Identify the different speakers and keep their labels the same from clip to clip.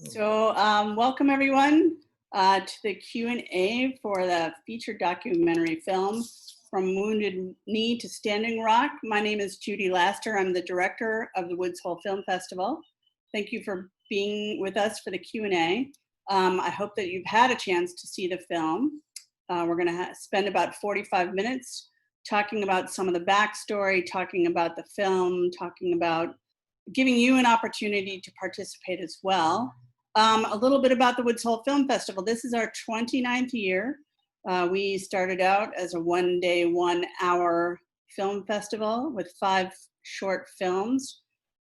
Speaker 1: Welcome everyone to the Q&A for the feature documentary film From Wounded Knee to Standing Rock. My name is Judy Laster. I'm the director of the Woods Hole Film Festival. Thank you for being with us for the Q&A. I hope that you've had a chance to see the film. We're gonna spend about 45 minutes talking about some of the backstory, talking about the film, talking about giving you an opportunity to participate as well. A little bit about the Woods Hole Film Festival. This is our 29th year. We started out as a one-day, one-hour film festival with 5 short films.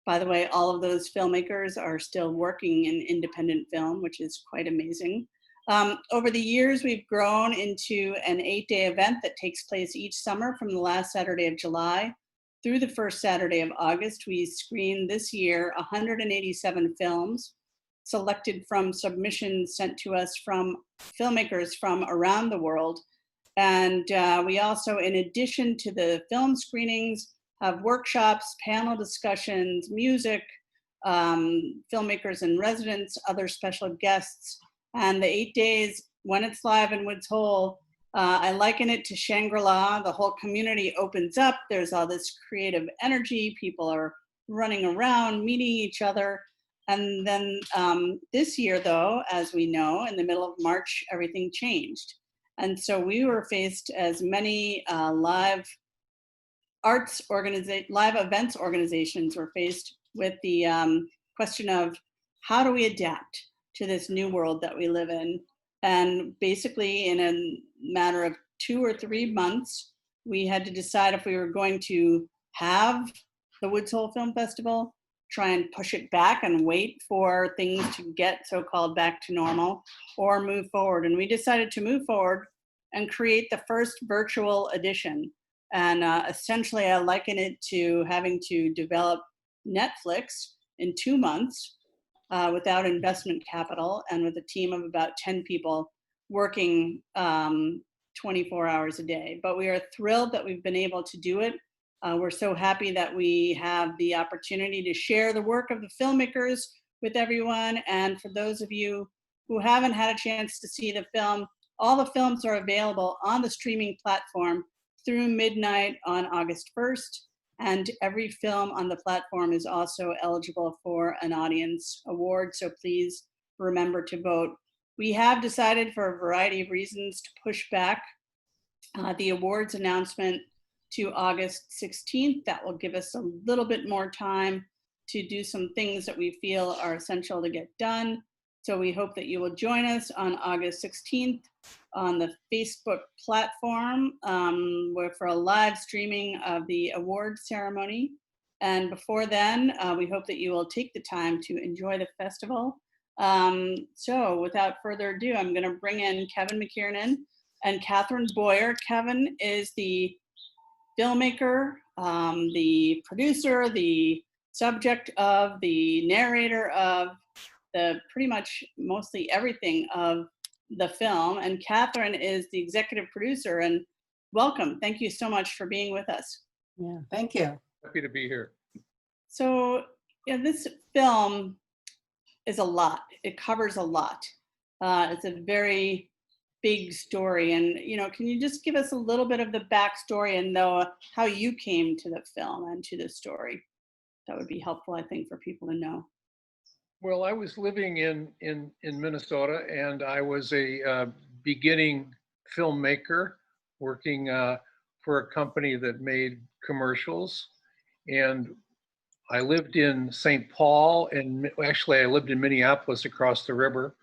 Speaker 1: By the way, all of those filmmakers are still working in independent film, which is quite amazing. Over the years, we've grown into an 8-day event that takes place each summer from the last Saturday of July through the first Saturday of August. We screened this year 187 films selected from submissions sent to us from filmmakers from around the world. And we also, in addition to the film screenings, have workshops, panel discussions, music, filmmakers in residence, other special guests. And the 8 days, when it's live in Woods Hole, I liken it to Shangri-La. The whole community opens up. There's all this creative energy. People are running around, meeting each other. And then this year, though, as we know, in the middle of March, everything changed. And so we were faced, as many live events organizations were faced with the question of how do we adapt to this new world that we live in? And basically, in a matter of 2 or 3 months, we had to decide if we were going to have the Woods Hole Film Festival, try and push it back and wait for things to get so-called back to normal, or move forward. And we decided to move forward and create the first virtual edition. And essentially, I liken it to having to develop Netflix in 2 months without investment capital and with a team of about 10 people working 24 hours a day. But we are thrilled that we've been able to do it. We're so happy that we have the opportunity to share the work of the filmmakers with everyone. And for those of you who haven't had a chance to see the film, all the films are available on the streaming platform through midnight on August 1st. And every film on the platform is also eligible for an audience award. So please remember to vote. We have decided, for a variety of reasons, to push back the awards announcement to August 16th. That will give us a little bit more time to do some things that we feel are essential to get done. So we hope that you will join us on August 16th on the Facebook platform for a live streaming of the award ceremony. And before then, we hope that you will take the time to enjoy the festival. So without further ado, I'm gonna bring in Kevin McKiernan and Catherine Boyer. Kevin is the filmmaker, the producer, the subject of, the narrator of, the pretty much mostly everything of the film. And Catherine is the executive producer. And welcome. Thank you so much for being with us.
Speaker 2: Yeah, thank you.
Speaker 3: Happy to be here.
Speaker 1: So yeah, this film is a lot. It covers a lot. It's a very big story. And, can you just give us a little bit of the backstory and how you came to the film and to the story? That would be helpful, I think, for people to know.
Speaker 3: Well, I was living in Minnesota, and I was a beginning filmmaker working for a company that made commercials. And I lived in St. Paul, and actually I lived in Minneapolis across the river.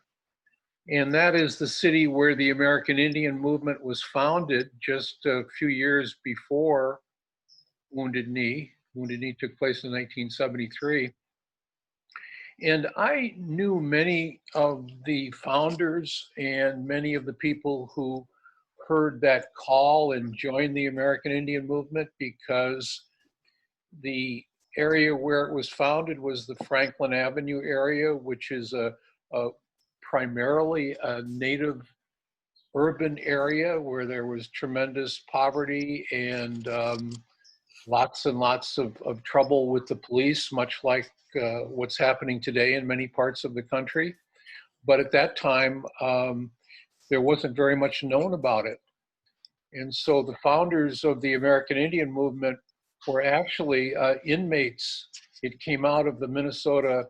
Speaker 3: And that is the city where the American Indian movement was founded just a few years before Wounded Knee. Wounded Knee took place in 1973. And I knew many of the founders and many of the people who heard that call and joined the American Indian movement, because the area where it was founded was the Franklin Avenue area, which is primarily a native urban area where there was tremendous poverty and lots and lots of trouble with the police, much like what's happening today in many parts of the country. But at that time, there wasn't very much known about it. And so the founders of the American Indian movement were actually inmates. It came out of the Minnesota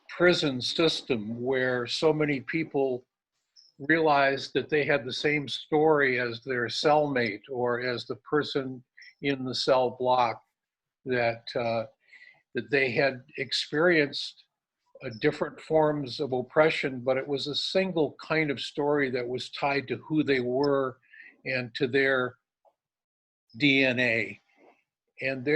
Speaker 3: prison system, where so many people realized that they had the same story as their cellmate or as the person in the cell block, that that they had experienced different forms of oppression, but it was a single kind of story that was tied to who they were and to their DNA. And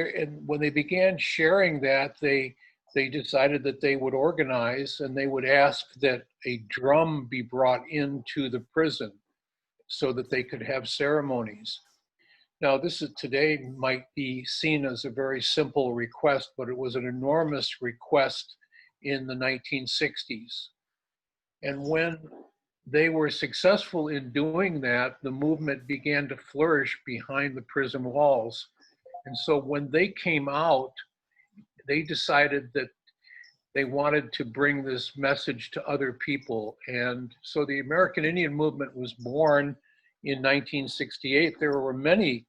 Speaker 3: when they began sharing that, they decided that they would organize, and they would ask that a drum be brought into the prison so that they could have ceremonies. Now, this is today might be seen as a very simple request, but it was an enormous request in the 1960s. And when they were successful in doing that, the movement began to flourish behind the prison walls. And so when they came out, they decided that they wanted to bring this message to other people. And so the American Indian movement was born in 1968. There were many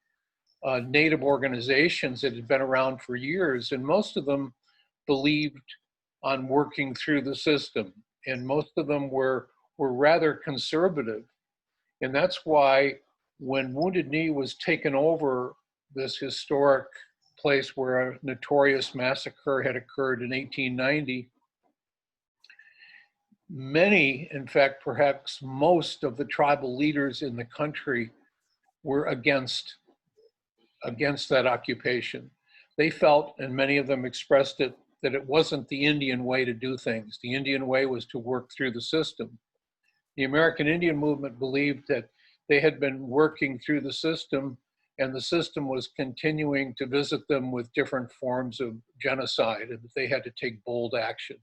Speaker 3: Native organizations that had been around for years, and most of them believed on working through the system, and most of them were rather conservative. And that's why when Wounded Knee was taken over, this historic place where a notorious massacre had occurred in 1890, many, in fact, perhaps most of the tribal leaders in the country were against that occupation. They felt, and many of them expressed it, that it wasn't the Indian way to do things. The Indian way was to work through the system. The American Indian movement believed that they had been working through the system, and the system was continuing to visit them with different forms of genocide, and that they had to take bold action.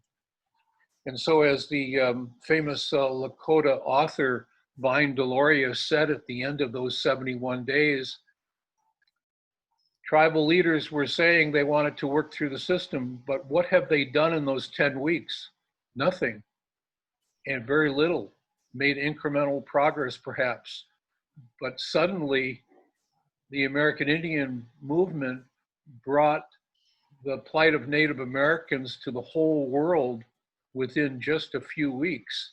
Speaker 3: And so, as the famous Lakota author Vine Deloria said at the end of those 71 days, tribal leaders were saying they wanted to work through the system, but what have they done in those 10 weeks? Nothing, and very little. Made incremental progress, perhaps. But suddenly, the American Indian movement brought the plight of Native Americans to the whole world within just a few weeks.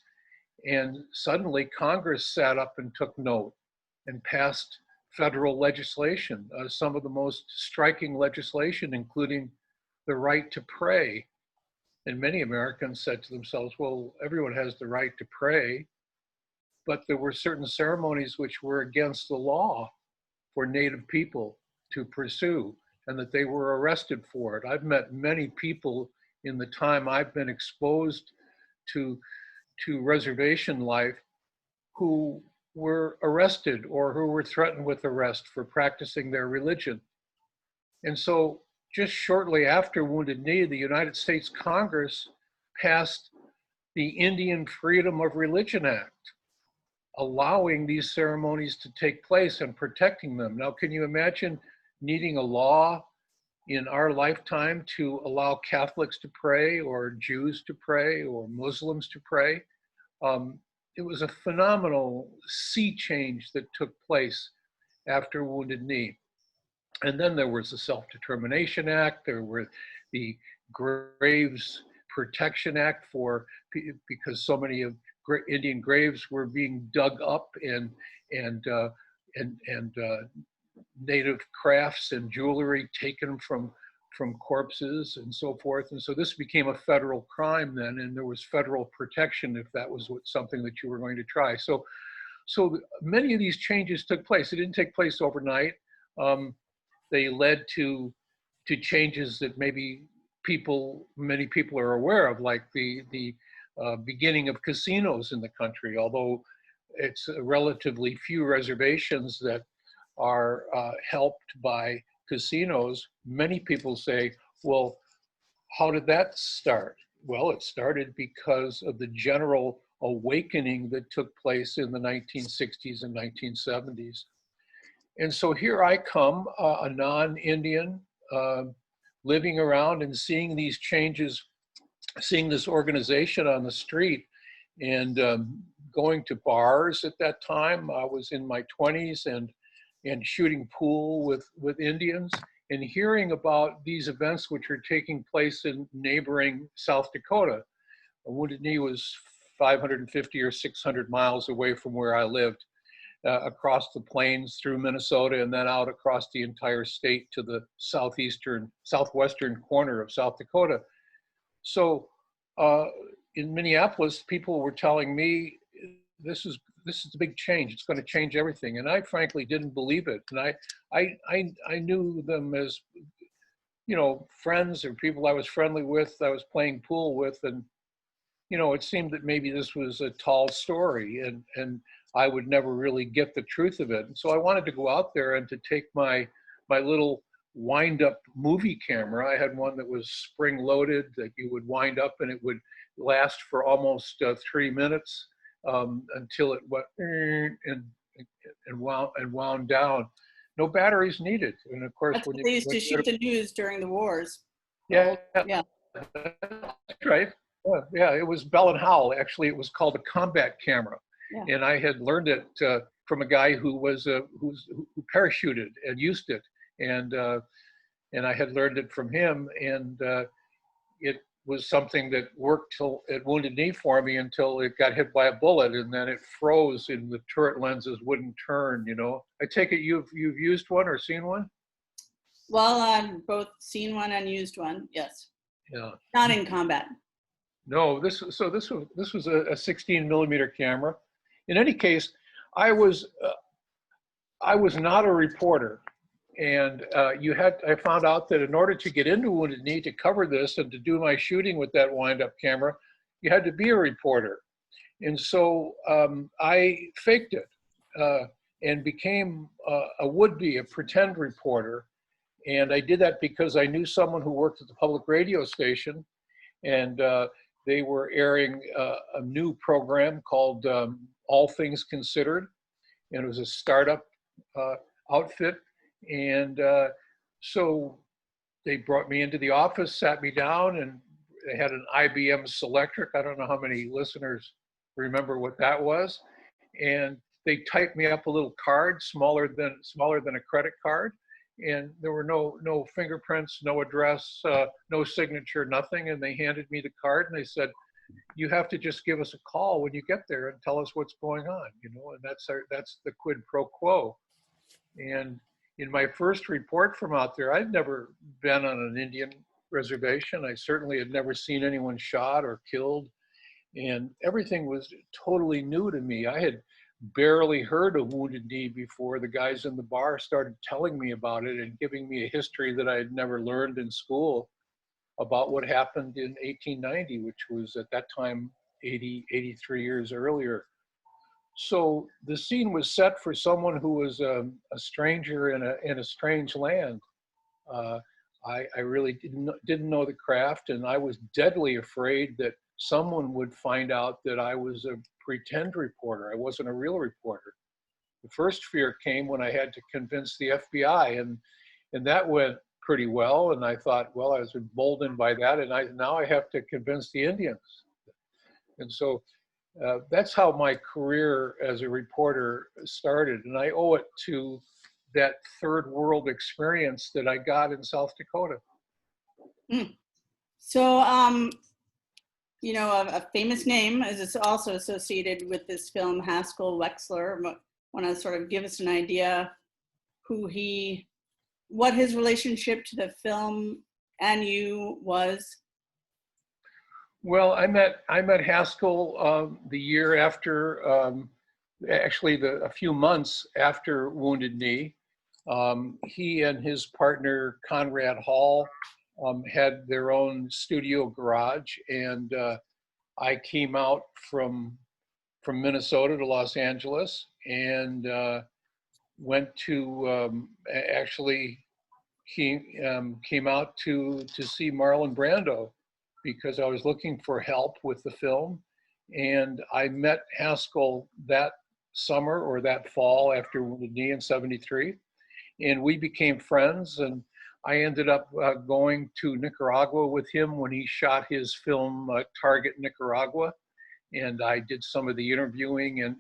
Speaker 3: And suddenly, Congress sat up and took note and passed federal legislation, some of the most striking legislation, including the right to pray. And many Americans said to themselves, well, everyone has the right to pray, but there were certain ceremonies which were against the law for Native people to pursue, and that they were arrested for it. I've met many people in the time I've been exposed to reservation life who were arrested or who were threatened with arrest for practicing their religion. And so just shortly after Wounded Knee, the United States Congress passed the Indian Freedom of Religion Act, allowing these ceremonies to take place and protecting them. Now, can you imagine needing a law in our lifetime to allow Catholics to pray, or Jews to pray, or Muslims to pray? It was a phenomenal sea change that took place after Wounded Knee. And then there was the Self-Determination Act, there were the Graves Protection Act because so many of Indian graves were being dug up, and native crafts and jewelry taken from corpses and so forth. And so this became a federal crime then, and there was federal protection if that was something that you were going to try. So many of these changes took place. It didn't take place overnight. They led to changes that maybe many people are aware of, like the beginning of casinos in the country, although it's relatively few reservations that are helped by casinos. Many people say, well, how did that start? Well, it started because of the general awakening that took place in the 1960s and 1970s. And so here I come, a non-Indian, living around and seeing these changes, seeing this organization on the street. and going to bars at that time. I was in my 20s, and shooting pool with Indians, and hearing about these events which are taking place in neighboring South Dakota. Wounded Knee was 550 or 600 miles away from where I lived, across the plains through Minnesota, and then out across the entire state to the southwestern corner of South Dakota. So in Minneapolis, people were telling me, this is a big change. It's going to change everything. And I frankly didn't believe it. And I knew them as, friends or people I was friendly with, I was playing pool with. And, it seemed that maybe this was a tall story, and I would never really get the truth of it. And so I wanted to go out there and to take my little wind up movie camera. I had one that was spring loaded that you would wind up, and it would last for almost 3 minutes until it went and wound down. No batteries needed. And of course,
Speaker 1: That's when they used to shoot the news during the wars.
Speaker 3: Yeah,
Speaker 1: yeah,
Speaker 3: that's right. Yeah, it was Bell and Howell. Actually, it was called a combat camera, and I had learned it from a guy who parachuted and used it, and I had learned it from him, and it was something that worked till at Wounded Knee for me until it got hit by a bullet, and then it froze and the turret lenses wouldn't turn. I take it you've used one or seen one?
Speaker 1: Well, I've both seen one and used one. Yes.
Speaker 3: Yeah.
Speaker 1: Not in combat.
Speaker 3: No, this was a 16 millimeter camera. In any case, I was not a reporter, and I found out that in order to get into Wounded Knee to cover this and to do my shooting with that wind-up camera, you had to be a reporter, and so I faked it and became a pretend reporter, and I did that because I knew someone who worked at the public radio station, and they were airing a new program called All Things Considered, and it was a startup outfit. And so they brought me into the office, sat me down, and they had an IBM Selectric. I don't know how many listeners remember what that was. And they typed me up a little card, smaller than a credit card. And there were no fingerprints, no address, no signature, nothing. And they handed me the card, and they said, "You have to just give us a call when you get there and tell us what's going on," and that's the quid pro quo. And in my first report from out there, I'd never been on an Indian reservation. I certainly had never seen anyone shot or killed, and everything was totally new to me. I had barely heard of Wounded Knee before the guys in the bar started telling me about it and giving me a history that I had never learned in school about what happened in 1890, which was at that time 83 years earlier. So the scene was set for someone who was a stranger in a strange land. I really didn't know the craft, and I was deadly afraid that someone would find out that I was a pretend reporter. I wasn't a real reporter. The first fear came when I had to convince the FBI, and that went pretty well. And I thought, well, I was emboldened by that, and now I have to convince the Indians. And so that's how my career as a reporter started, and I owe it to that third world experience that I got in South Dakota.
Speaker 1: So, a famous name is also associated with this film, Haskell Wexler. Want to sort of give us an idea what his relationship to the film and you was?
Speaker 3: Well, I met Haskell the year after, a few months after Wounded Knee. He and his partner Conrad Hall had their own studio garage, and I came out from Minnesota to Los Angeles and went to he came out to see Marlon Brando because I was looking for help with the film, and I met Haskell that summer or that fall after Wounded Knee in '73, and we became friends. And I ended up going to Nicaragua with him when he shot his film Target Nicaragua, and I did some of the interviewing and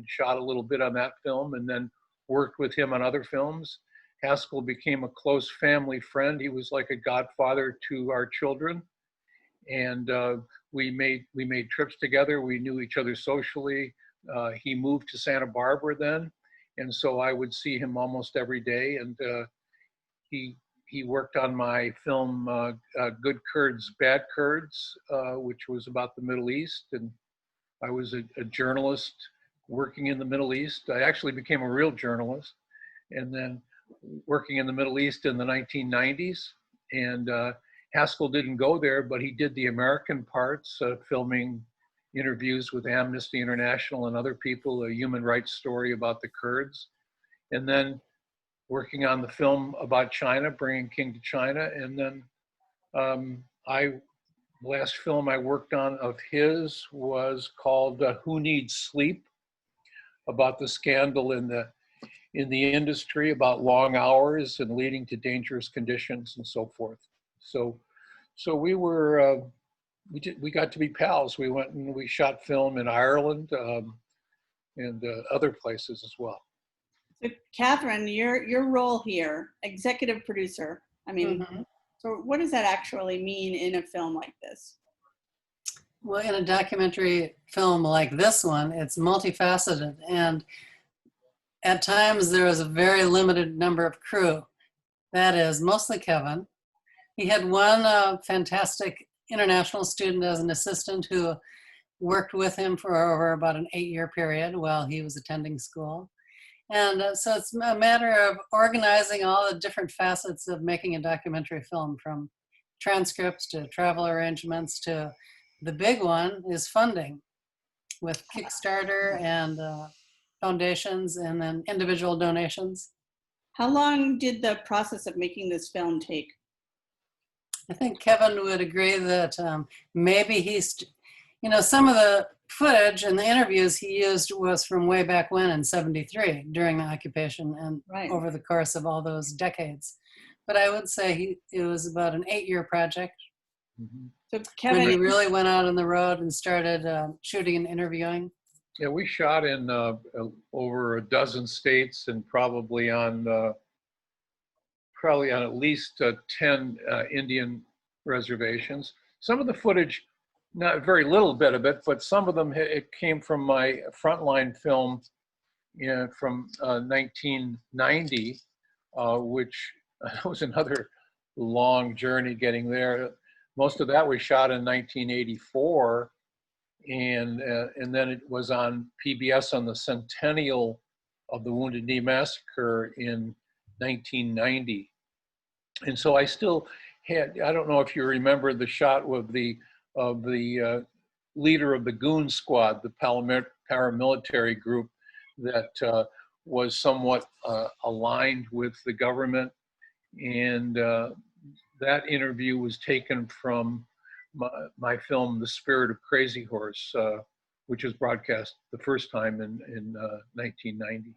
Speaker 3: shot a little bit on that film, and then worked with him on other films. Haskell became a close family friend. He was like a godfather to our children, and we made trips together. We knew each other socially. He moved to Santa Barbara then, and so I would see him almost every day. And he worked on my film Good Kurds, Bad Kurds, which was about the Middle East. And I was a journalist working in the Middle East. I actually became a real journalist, and then working in the Middle East in the 1990s. And Haskell didn't go there, but he did the American parts, filming interviews with Amnesty International and other people, a human rights story about the Kurds. And then working on the film about China, bringing King to China. And then last film I worked on of his was called Who Needs Sleep, about the scandal in the industry, about long hours and leading to dangerous conditions and so forth. So we were, we got to be pals. We went and we shot film in Ireland and other places as well.
Speaker 1: So Catherine, your role here, executive producer, I mean, so what does that actually mean in a film like this?
Speaker 2: Well, in a documentary film like this one, it's multifaceted, and at times there was a very limited number of crew. That is mostly Kevin. He had one fantastic international student as an assistant who worked with him for over about an 8-year period while he was attending school. And so it's a matter of organizing all the different facets of making a documentary film, from transcripts to travel arrangements to the big one is funding with Kickstarter and foundations and then individual donations.
Speaker 1: How long did the process of making this film take?
Speaker 2: I think Kevin would agree that maybe some of the footage and the interviews he used was from way back when in '73 during the occupation and over the course of all those decades. But I would say it was about an 8-year project.
Speaker 1: So Kevin,
Speaker 2: when we really went out on the road and started shooting and interviewing.
Speaker 3: Yeah, we shot in over a dozen states and probably on at least 10 Indian reservations. Some of the footage, not very little bit of it, but some of them, it came from my frontline film from 1990, which was another long journey getting there. Most of that was shot in 1984, and then it was on PBS on the centennial of the Wounded Knee Massacre in 1990. And so I still had, I don't know if you remember the shot of the leader of the Goon Squad, the paramilitary group that was somewhat aligned with the government. And that interview was taken from my film, The Spirit of Crazy Horse, which was broadcast the first time in 1990.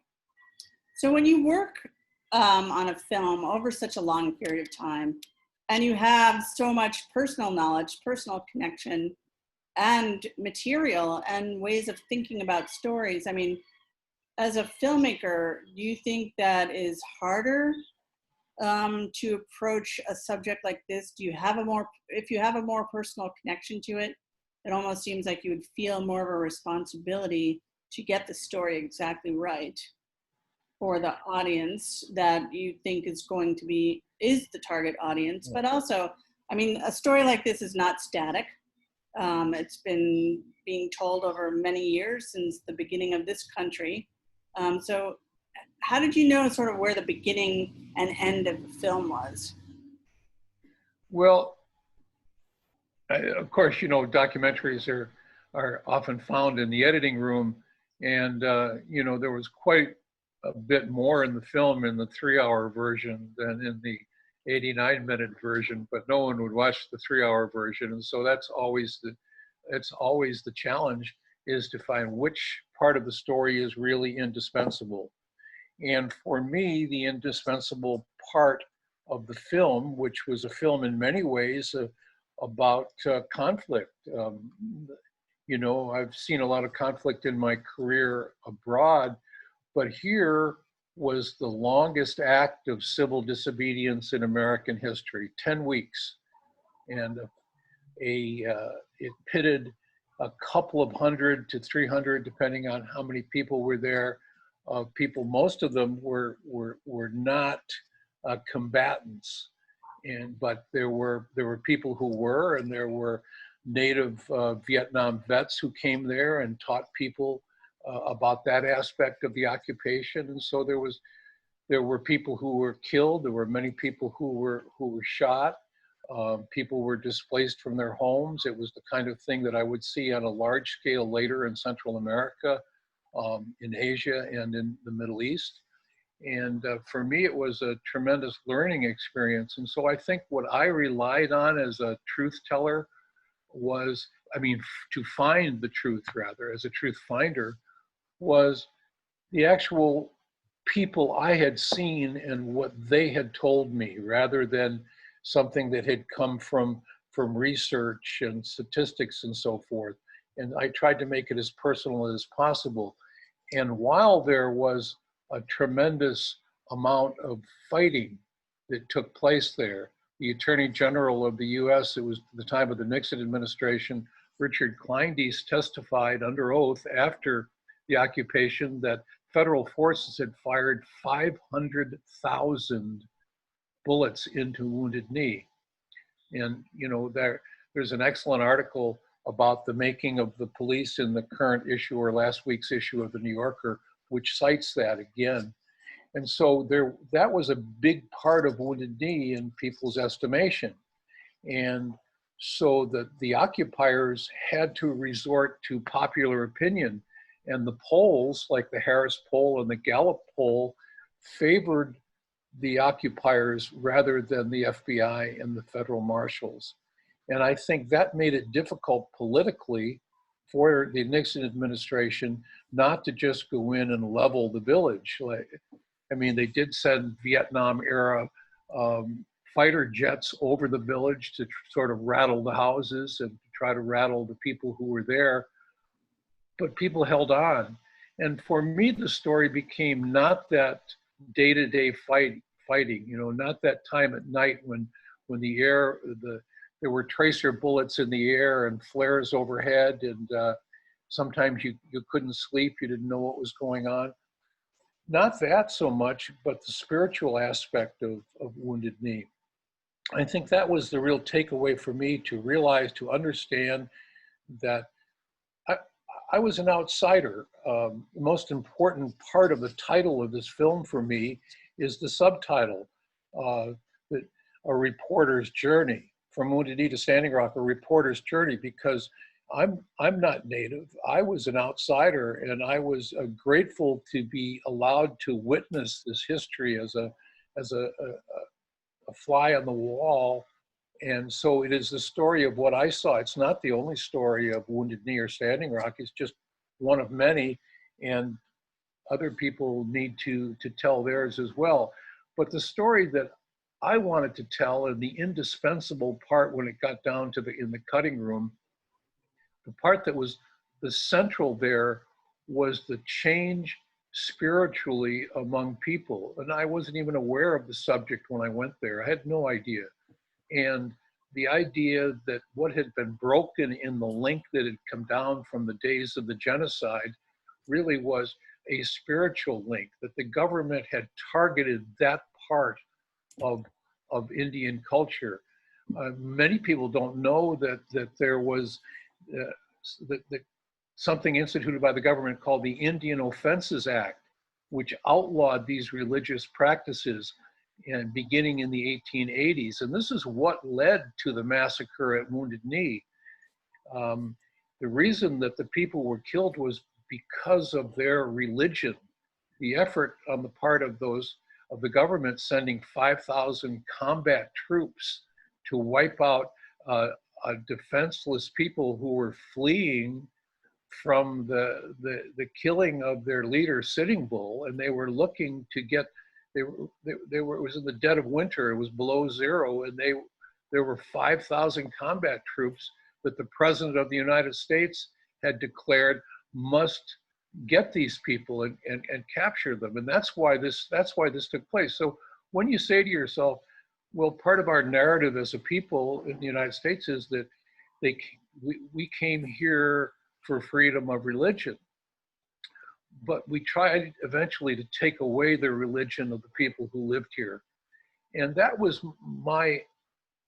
Speaker 1: So when you work on a film over such a long period of time, and you have so much personal knowledge, personal connection, and material and ways of thinking about stories, I mean, as a filmmaker, do you think that is harder to approach a subject like this? Do you have if you have a more personal connection to it, it almost seems like you would feel more of a responsibility to get the story exactly right for the audience that you think is the target audience. But also, I mean, a story like this is not static. It's been being told over many years since the beginning of this country. So how did you know sort of where the beginning and end of the film was?
Speaker 3: Well, of course, documentaries are often found in the editing room, and there was quite a bit more in the film in the 3-hour version than in the 89-minute version, but no one would watch the 3-hour version, and so that's always the challenge, is to find which part of the story is really indispensable. And for me, the indispensable part of the film, which was a film in many ways about conflict, You know, I've seen a lot of conflict in my career abroad, but here was the longest act of civil disobedience in American history, 10 weeks. And it pitted a couple of hundred to 300, depending on how many people were there. People, most of them were not combatants, but there were people who were, and there were native Vietnam vets who came there and taught people about that aspect of the occupation. And so there were people who were killed. There were many people who were shot. People were displaced from their homes. It was the kind of thing that I would see on a large scale later in Central America, in Asia, and in the Middle East. And for me, it was a tremendous learning experience. And so I think what I relied on as a truth teller was, to find the truth rather, as a truth finder, was the actual people I had seen and what they had told me, rather than something that had come from research and statistics and so forth. And I tried to make it as personal as possible. And while there was a tremendous amount of fighting that took place there, the Attorney General of the US, it was the time of the Nixon administration, Richard Kleindienst, testified under oath after the occupation that federal forces had fired 500,000 bullets into Wounded Knee. And you know, there's an excellent article about the making of the police in the current issue or last week's issue of the New Yorker, which cites that again. And so that was a big part of Wounded Knee in people's estimation. And so the occupiers had to resort to popular opinion. And the polls, like the Harris poll and the Gallup poll, favored the occupiers rather than the FBI and the federal marshals. And I think that made it difficult politically for the Nixon administration not to just go in and level the village. They did send Vietnam era fighter jets over the village to sort of rattle the houses and try to rattle the people who were there. But people held on. And for me, the story became not that day-to-day fighting, you know, not that time at night when there were tracer bullets in the air and flares overhead, and sometimes you couldn't sleep, you didn't know what was going on. Not that so much, but the spiritual aspect of Wounded Knee. I think that was the real takeaway for me, to realize, to understand that I was an outsider. The most important part of the title of this film for me is the subtitle, A Reporter's Journey, From Wounded Knee to Standing Rock, A Reporter's Journey, because I'm not native. I was an outsider, and I was grateful to be allowed to witness this history as a fly on the wall. And so it is the story of what I saw. It's not the only story of Wounded Knee or Standing Rock. It's just one of many, and other people need to tell theirs as well. But the story that I wanted to tell, and the indispensable part when it got down to in the cutting room, the part that was the central there, was the change spiritually among people. And I wasn't even aware of the subject when I went there. I had no idea. And the idea that what had been broken in the link that had come down from the days of the genocide really was a spiritual link, that the government had targeted that part of Indian culture. Many people don't know that there was something instituted by the government called the Indian Offenses Act, which outlawed these religious practices and beginning in the 1880s. And this is what led to the massacre at Wounded Knee. The reason that the people were killed was because of their religion. The effort on the part of the government sending 5,000 combat troops to wipe out defenseless people who were fleeing from the killing of their leader, Sitting Bull, and they were looking to get. It was in the dead of winter. It was below zero, and there were 5,000 combat troops that the President of the United States had declared must get these people and capture them. And that's why this took place. So when you say to yourself, well, part of our narrative as a people in the United States is that we came here for freedom of religion, but we tried eventually to take away the religion of the people who lived here. And that was my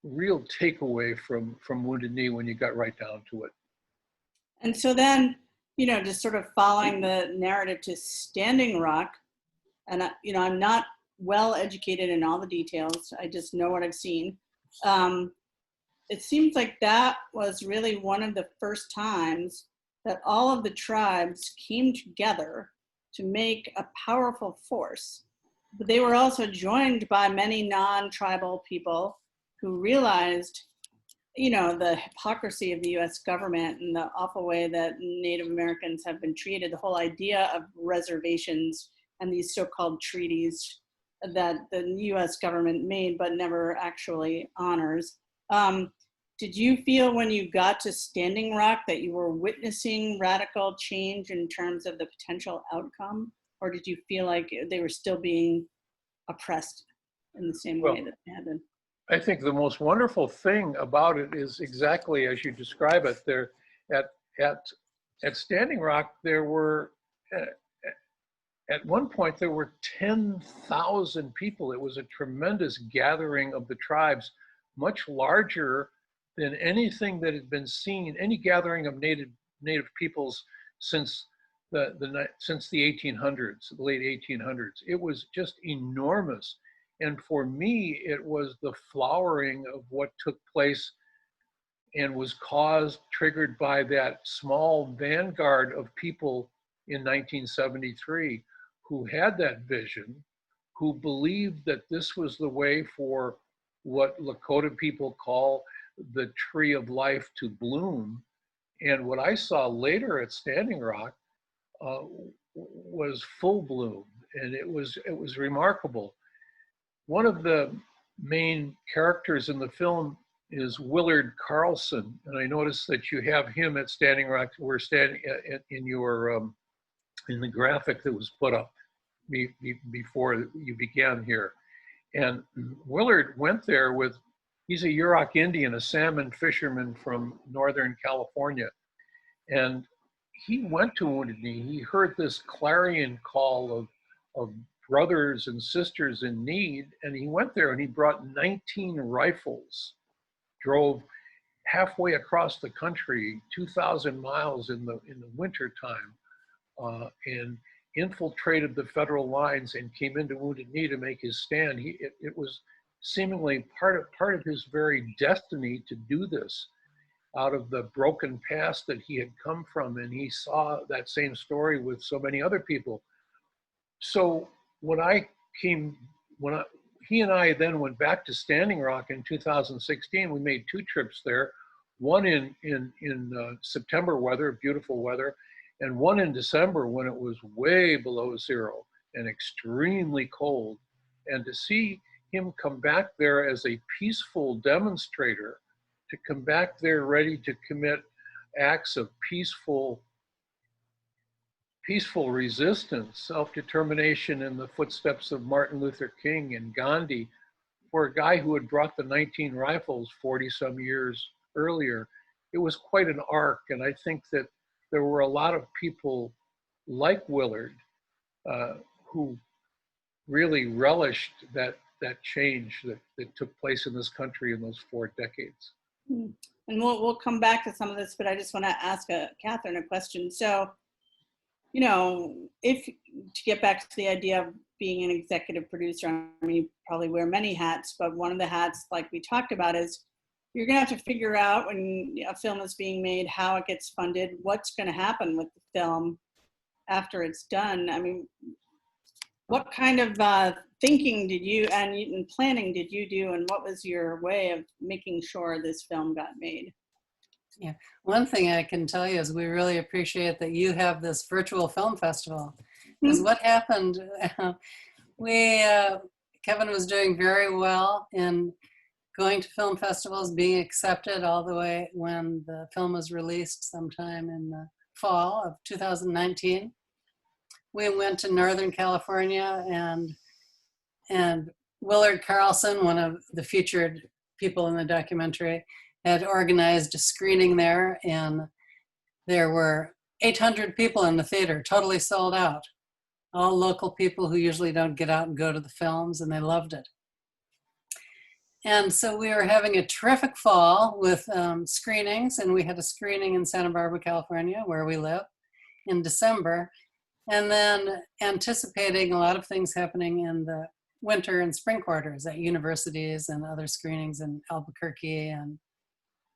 Speaker 3: real takeaway from Wounded Knee when you got right down to it.
Speaker 1: And so then, just sort of following the narrative to Standing Rock, and I'm not well educated in all the details. I just know what I've seen. It seems like that was really one of the first times that all of the tribes came together to make a powerful force. But they were also joined by many non-tribal people who realized, the hypocrisy of the US government and the awful way that Native Americans have been treated, the whole idea of reservations and these so-called treaties that the US government made but never actually honors. Did you feel when you got to Standing Rock that you were witnessing radical change in terms of the potential outcome? Or did you feel like they were still being oppressed in the same way that they had been?
Speaker 3: I think the most wonderful thing about it is exactly as you describe it. There, at Standing Rock, there were at one point there were 10,000 people. It was a tremendous gathering of the tribes, much larger than anything that had been seen, any gathering of native peoples since the 1800s, the late 1800s. It was just enormous. And for me, it was the flowering of what took place and was triggered by that small vanguard of people in 1973 who had that vision, who believed that this was the way for what Lakota people call the tree of life to bloom. And what I saw later at Standing Rock was full bloom, and it was remarkable. One of the main characters in the film is Willard Carlson, and I noticed that you have him at Standing Rock. We're standing in your in the graphic that was put up before you began here. And Willard went there with, he's a Yurok Indian, a salmon fisherman from Northern California. And he went to Wounded Knee. He heard this clarion call of brothers and sisters in need. And he went there and he brought 19 rifles, drove halfway across the country, 2,000 miles in the winter time, and infiltrated the federal lines and came into Wounded Knee to make his stand. It was seemingly part of his very destiny to do this out of the broken past that he had come from, and he saw that same story with so many other people. So he and I then went back to Standing Rock in 2016. We made 2 trips there, one in September weather, beautiful weather, and one in December when it was way below zero and extremely cold. And to see him come back there as a peaceful demonstrator, to come back there ready to commit acts of peaceful resistance, self-determination in the footsteps of Martin Luther King and Gandhi, for a guy who had brought the 19 rifles 40 some years earlier. It was quite an arc, and I think that there were a lot of people like Willard who really relished that change that took place in this country in those 4 decades.
Speaker 1: And we'll come back to some of this, but I just want to ask Catherine a question. So, if to get back to the idea of being an executive producer, I mean, you probably wear many hats, but one of the hats, like we talked about, is you're going to have to figure out when a film is being made, how it gets funded, what's going to happen with the film after it's done. I mean, what kind of thinking did you and planning did you do, and what was your way of making sure this film got made?
Speaker 2: Yeah, one thing I can tell you is we really appreciate that you have this virtual film festival. Because what happened, Kevin was doing very well in going to film festivals, being accepted all the way when the film was released sometime in the fall of 2019. We went to Northern California, and Willard Carlson, one of the featured people in the documentary, had organized a screening there, and there were 800 people in the theater, totally sold out. All local people who usually don't get out and go to the films, and they loved it. And so we were having a terrific fall with screenings, and we had a screening in Santa Barbara, California, where we live, in December, and then anticipating a lot of things happening in the winter and spring quarters at universities and other screenings in Albuquerque and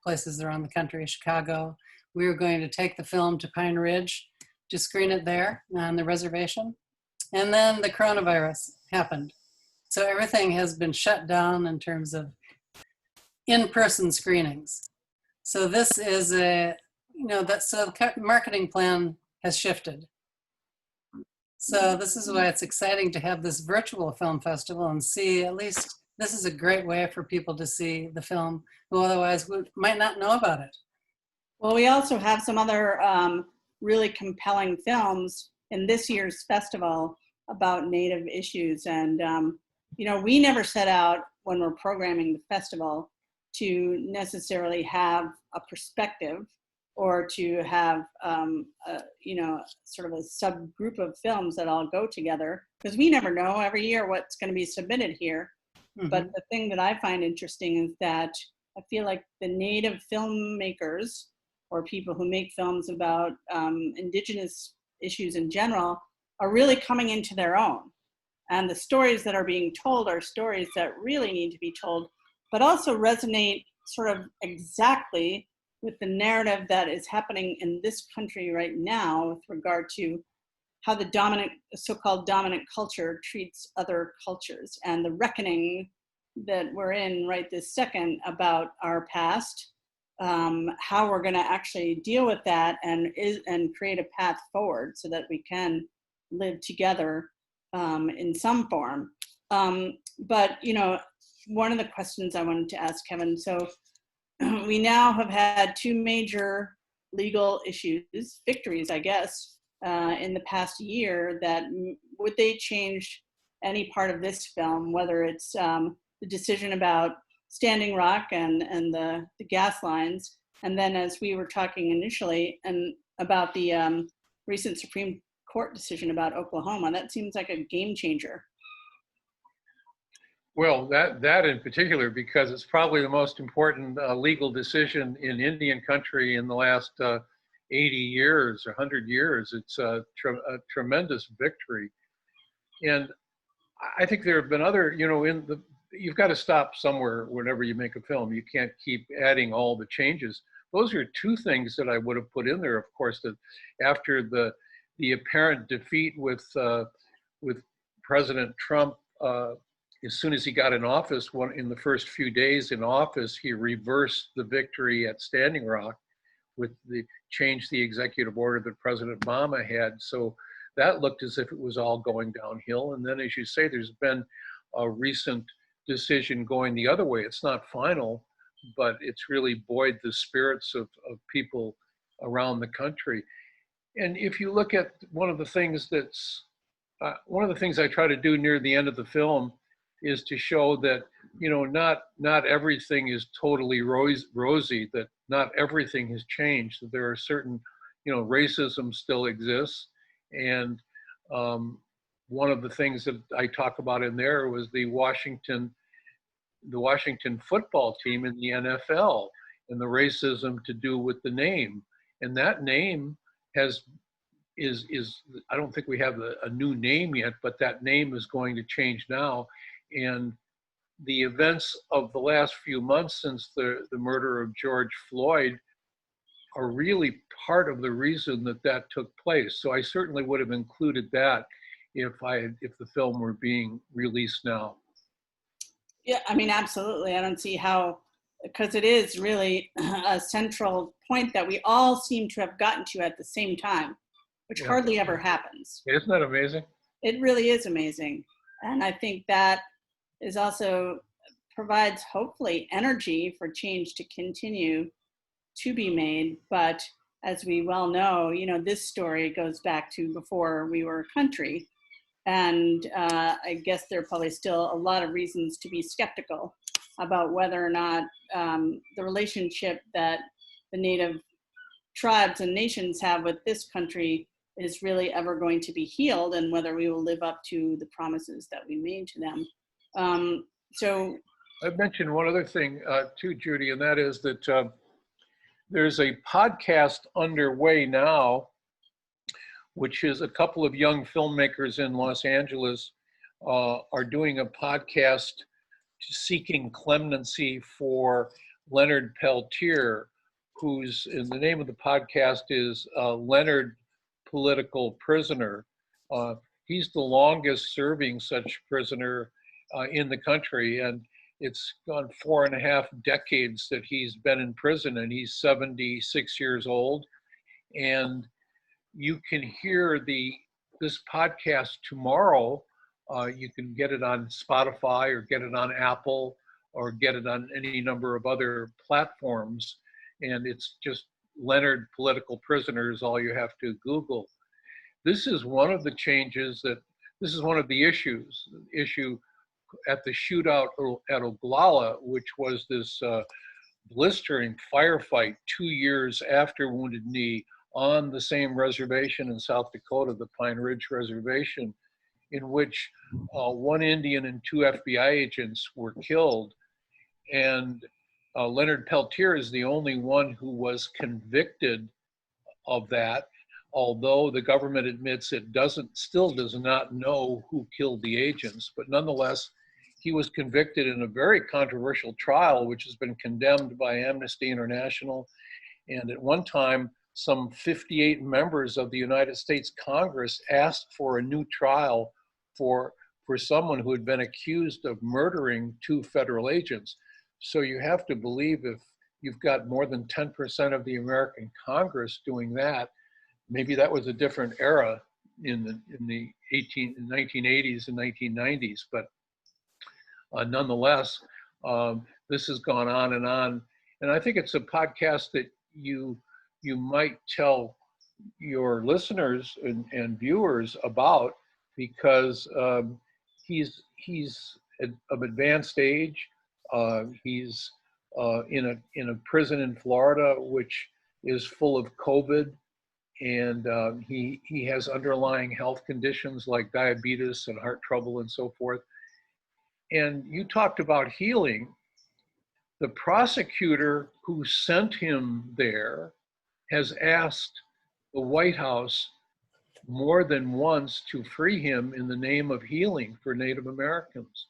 Speaker 2: places around the country, Chicago. We were going to take the film to Pine Ridge to screen it there on the reservation. And then the coronavirus happened. So everything has been shut down in terms of in-person screenings. So this is so the marketing plan has shifted. So this is why it's exciting to have this virtual film festival and see, at least this is a great way for people to see the film who otherwise might not know about it.
Speaker 1: Well, we also have some other really compelling films in this year's festival about Native issues. And, we never set out when we're programming the festival to necessarily have a perspective or to have, sort of a subgroup of films that all go together, because we never know every year what's going to be submitted here. Mm-hmm. But the thing that I find interesting is that I feel like the Native filmmakers or people who make films about Indigenous issues in general are really coming into their own. And the stories that are being told are stories that really need to be told, but also resonate sort of exactly with the narrative that is happening in this country right now with regard to how the so-called dominant culture treats other cultures, and the reckoning that we're in right this second about our past, how we're going to actually deal with that and create a path forward so that we can live together in some form. But one of the questions I wanted to ask Kevin, so we now have had two major legal issues, victories, I guess, in the past year. That would they change any part of this film, whether it's the decision about Standing Rock and the gas lines, and then as we were talking initially, and about the recent Supreme Court decision about Oklahoma, that seems like a game changer.
Speaker 3: Well, that in particular, because it's probably the most important legal decision in Indian country in the last 80 years or 100 years. It's a tremendous victory. And I think there have been other, you've got to stop somewhere whenever you make a film. You can't keep adding all the changes. Those are two things that I would have put in there, of course, that after the apparent defeat with President Trump, as soon as he got in office, in the first few days in office, he reversed the victory at Standing Rock with changed the executive order that President Obama had. So that looked as if it was all going downhill. And then, as you say, there's been a recent decision going the other way. It's not final, but it's really buoyed the spirits of people around the country. And if you look at one of the things I try to do near the end of the film is to show that, not everything is totally rosy, that not everything has changed, that there are certain, racism still exists. And one of the things that I talk about in there was the Washington football team in the NFL and the racism to do with the name. And that name is I don't think we have a new name yet, but that name is going to change now. And the events of the last few months since the murder of George Floyd are really part of the reason that took place. So I certainly would have included that if the film were being released now.
Speaker 1: Yeah, I mean, absolutely. I don't see how, because it is really a central point that we all seem to have gotten to at the same time, which hardly ever happens.
Speaker 3: Isn't that amazing?
Speaker 1: It really is amazing. And I think that is also provides hopefully energy for change to continue to be made. But as we well know, this story goes back to before we were a country. And I guess there are probably still a lot of reasons to be skeptical about whether or not the relationship that the native tribes and nations have with this country is really ever going to be healed, and whether we will live up to the promises that we made to them. So
Speaker 3: I've mentioned one other thing too, Judy, and that is that there's a podcast underway now, which is a couple of young filmmakers in Los Angeles are doing a podcast seeking clemency for Leonard Peltier, who's, in the name of the podcast is Leonard Political Prisoner. He's the longest serving such prisoner in the country, and it's gone 4.5 decades that he's been in prison, and he's 76 years old. And you can hear this podcast tomorrow. You can get it on Spotify or get it on Apple or get it on any number of other platforms. And it's just Leonard Political Prisoner is all you have to Google. This is one of the changes this is one of the issue at the shootout at Oglala, which was this blistering firefight 2 years after Wounded Knee on the same reservation in South Dakota, the Pine Ridge Reservation, in which one Indian and 2 FBI agents were killed. And Leonard Peltier is the only one who was convicted of that, although the government admits it still does not know who killed the agents. But nonetheless, he was convicted in a very controversial trial, which has been condemned by Amnesty International. And at one time, some 58 members of the United States Congress asked for a new trial for someone who had been accused of murdering 2 federal agents. So you have to believe if you've got more than 10% of the American Congress doing that, maybe that was a different era in the 1980s and 1990s. But nonetheless, this has gone on. And I think it's a podcast that you might tell your listeners and viewers about, because he's of advanced age. He's in a prison in Florida, which is full of COVID, and he has underlying health conditions like diabetes and heart trouble and so forth. And you talked about healing. The prosecutor who sent him there has asked the White House more than once to free him in the name of healing for Native Americans.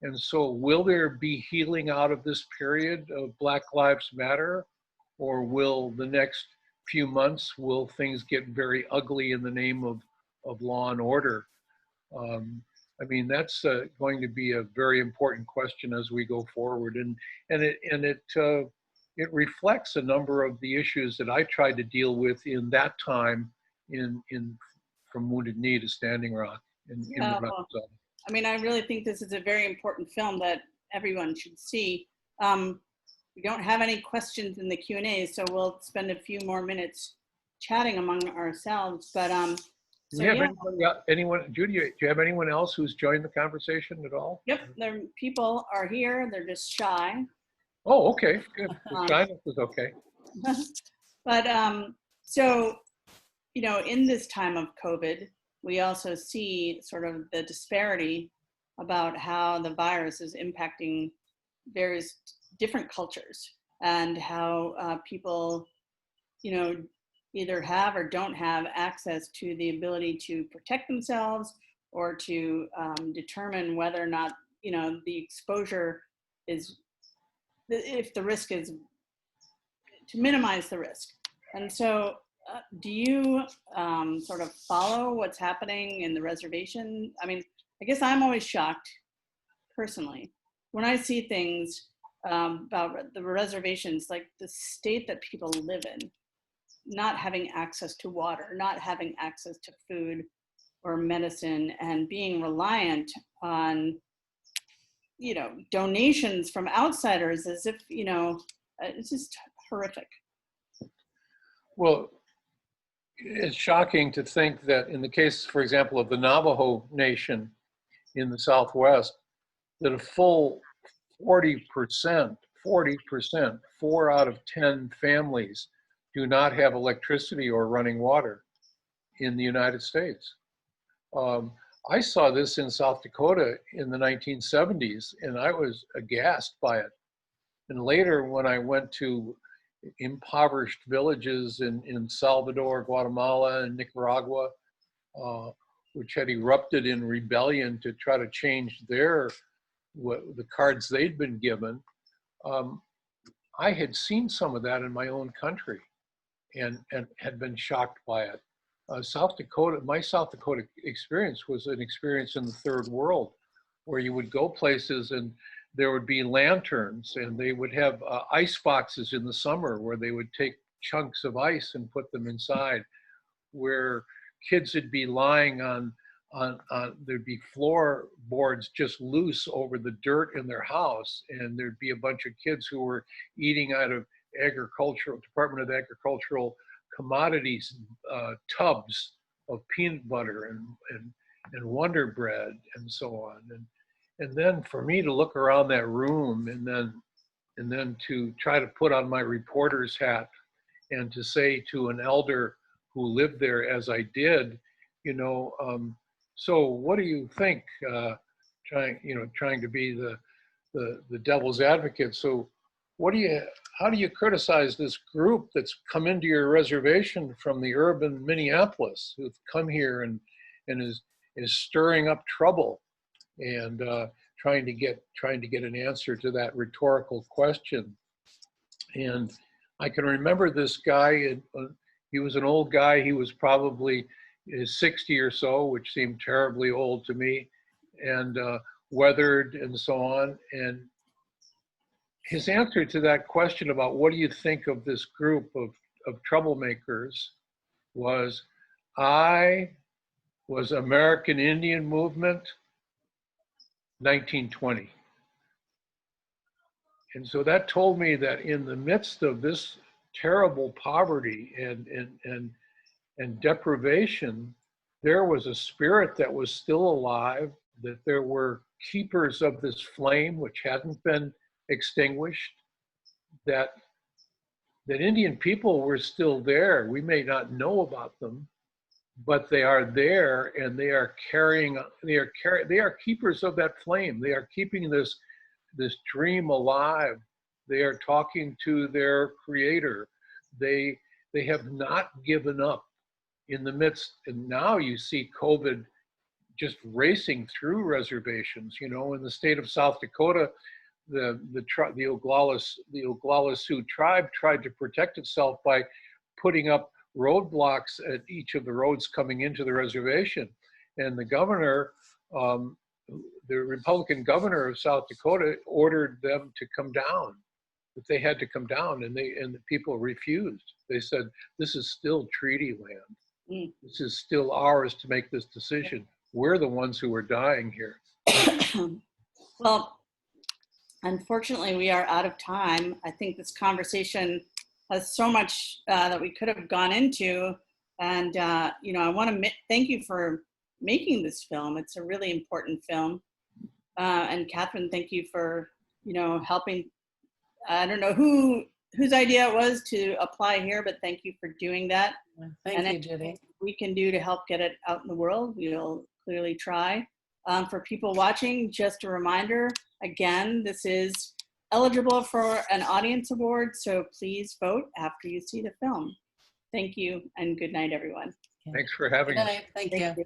Speaker 3: And so will there be healing out of this period of Black Lives Matter, or will the next few months, will things get very ugly in the name of law and order? I mean, that's going to be a very important question as we go forward. And it reflects a number of the issues that I tried to deal with in that time from Wounded Knee to Standing Rock in Minnesota.
Speaker 1: I mean, I really think this is a very important film that everyone should see. We don't have any questions in the Q&A, so we'll spend a few more minutes chatting among ourselves. But
Speaker 3: do you have anyone, Judy, do you have anyone else who's joined the conversation at all?
Speaker 1: Yep, people are here. They're just shy.
Speaker 3: Oh, okay, good. The shyness is okay.
Speaker 1: But so, in this time of COVID, we also see sort of the disparity about how the virus is impacting various different cultures, and how people, either have or don't have access to the ability to protect themselves, or to determine whether or not, the exposure is, if the risk is, to minimize the risk. And so do you sort of follow what's happening in the reservation? I mean, I guess I'm always shocked personally when I see things about the reservations, like the state that people live in, not having access to water, not having access to food or medicine, and being reliant on, donations from outsiders, as if, it's just horrific.
Speaker 3: Well, it's shocking to think that in the case, for example, of the Navajo Nation in the Southwest, that a full 40%, 4 out of 10 families do not have electricity or running water in the United States. I saw this in South Dakota in the 1970s, and I was aghast by it. And later, when I went to impoverished villages in Salvador, Guatemala, and Nicaragua, which had erupted in rebellion to try to change the cards they'd been given, I had seen some of that in my own country and had been shocked by it. South Dakota, my South Dakota experience was an experience in the third world, where you would go places and there would be lanterns, and they would have ice boxes in the summer where they would take chunks of ice and put them inside, where kids would be lying on there'd be floorboards just loose over the dirt in their house, and there'd be a bunch of kids who were eating out of Department of Agricultural Commodities tubs of peanut butter and Wonder Bread and so on. And then for me to look around that room and then to try to put on my reporter's hat and to say to an elder who lived there, as I did, so what do you think? Trying to be the devil's advocate. So how do you criticize this group that's come into your reservation from the urban Minneapolis, who've come here and is stirring up trouble and trying to get an answer to that rhetorical question? And I can remember this guy. He was an old guy. He was probably 60 or so, which seemed terribly old to me, and weathered and so on. And his answer to that question about what do you think of this group of troublemakers was, I was American Indian Movement, 1920. And so that told me that in the midst of this terrible poverty and deprivation, there was a spirit that was still alive, that there were keepers of this flame which hadn't been extinguished, that Indian people were still there. We may not know about them, but they are there, and they are keepers of that flame. They are keeping this dream alive. They are talking to their creator. They have not given up in the midst. And now you see COVID just racing through reservations. In the state of South Dakota, the Oglala Sioux tribe tried to protect itself by putting up roadblocks at each of the roads coming into the reservation. And the governor, the Republican governor of South Dakota, ordered them to come down, that they had to come down, and the people refused. They said, this is still treaty land. This is still ours to make this decision. We're the ones who are dying here.
Speaker 1: Well, unfortunately, we are out of time. I think this conversation has so much that we could have gone into. And, I want to thank you for making this film. It's a really important film. And Catherine, thank you for, helping. I don't know whose idea it was to apply here, but thank you for doing that.
Speaker 2: Thank you, Judy.
Speaker 1: We can do to help get it out in the world, we'll clearly try. For people watching, just a reminder, again, this is eligible for an audience award, so please vote after you see the film. Thank you, and good night, everyone.
Speaker 3: Thanks for having
Speaker 2: Good
Speaker 3: us.
Speaker 2: night. Thank you.